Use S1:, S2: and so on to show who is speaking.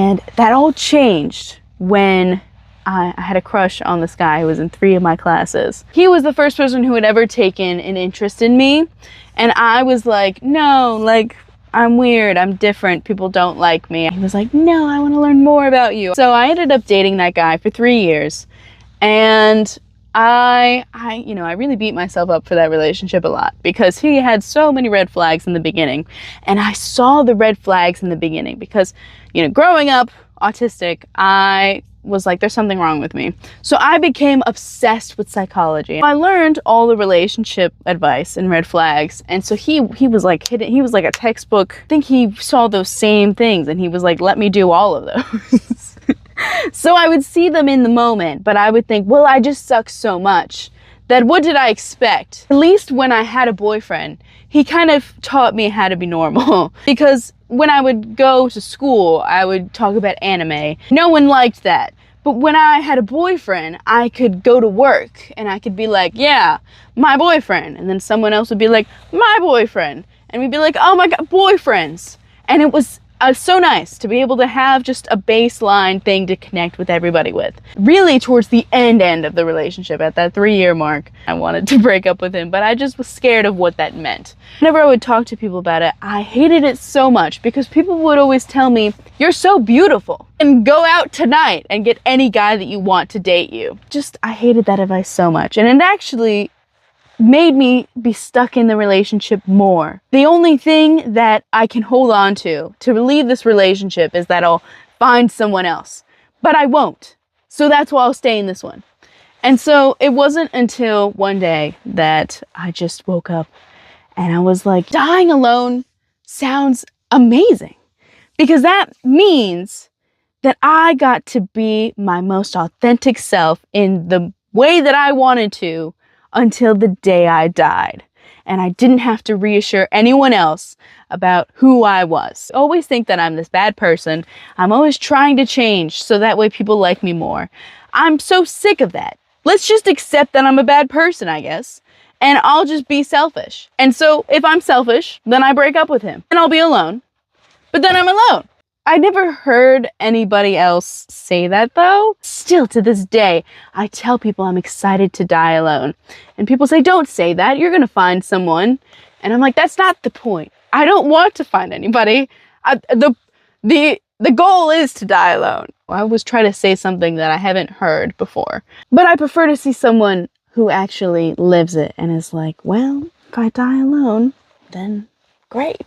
S1: And that all changed when I had a crush on this guy who was in 3 of my classes. He was the first person who had ever taken an interest in me. And I was like, no, like, I'm weird, I'm different, people don't like me. He was like, no, I want to learn more about you. So I ended up dating that guy for 3 years. And I really beat myself up for that relationship a lot because he had so many red flags in the beginning. And I saw the red flags in the beginning because, growing up autistic, I was like, there's something wrong with me. So I became obsessed with psychology. I learned all the relationship advice and red flags. And so he was like hidden, he was like a textbook. I think he saw those same things and he was like, let me do all of those. So I would see them in the moment, but I would think, well, I just suck so much that what did I expect? At least when I had a boyfriend, he kind of taught me how to be normal. Because when I would go to school, I would talk about anime. No one liked that. But when I had a boyfriend, I could go to work and I could be like, yeah, my boyfriend. And then someone else would be like, my boyfriend. And we'd be like, oh my God, boyfriends. And it was so nice to be able to have just a baseline thing to connect with everybody with. Really towards the end of the relationship, at that 3-year mark, I wanted to break up with him, but I just was scared of what that meant. Whenever I would talk to people about it, I hated it so much because people would always tell me, you're so beautiful and go out tonight and get any guy that you want to date you. I hated that advice so much. And it actually made me be stuck in the relationship more. The only thing that I can hold on to leave this relationship is that I'll find someone else. But I won't. So that's why I'll stay in this one. And so it wasn't until one day that I just woke up and I was like, dying alone sounds amazing. Because that means that I got to be my most authentic self in the way that I wanted to until the day I died. And I didn't have to reassure anyone else about who I was. I always think that I'm this bad person. I'm always trying to change so that way people like me more. I'm so sick of that. Let's just accept that I'm a bad person, I guess. And I'll just be selfish. And so if I'm selfish, then I break up with him. And I'll be alone. But then I'm alone. I never heard anybody else say that though. Still to this day, I tell people I'm excited to die alone. And people say, don't say that, you're gonna find someone. And I'm like, that's not the point. I don't want to find anybody. The goal is to die alone. I always try to say something that I haven't heard before. But I prefer to see someone who actually lives it and is like, well, if I die alone, then great.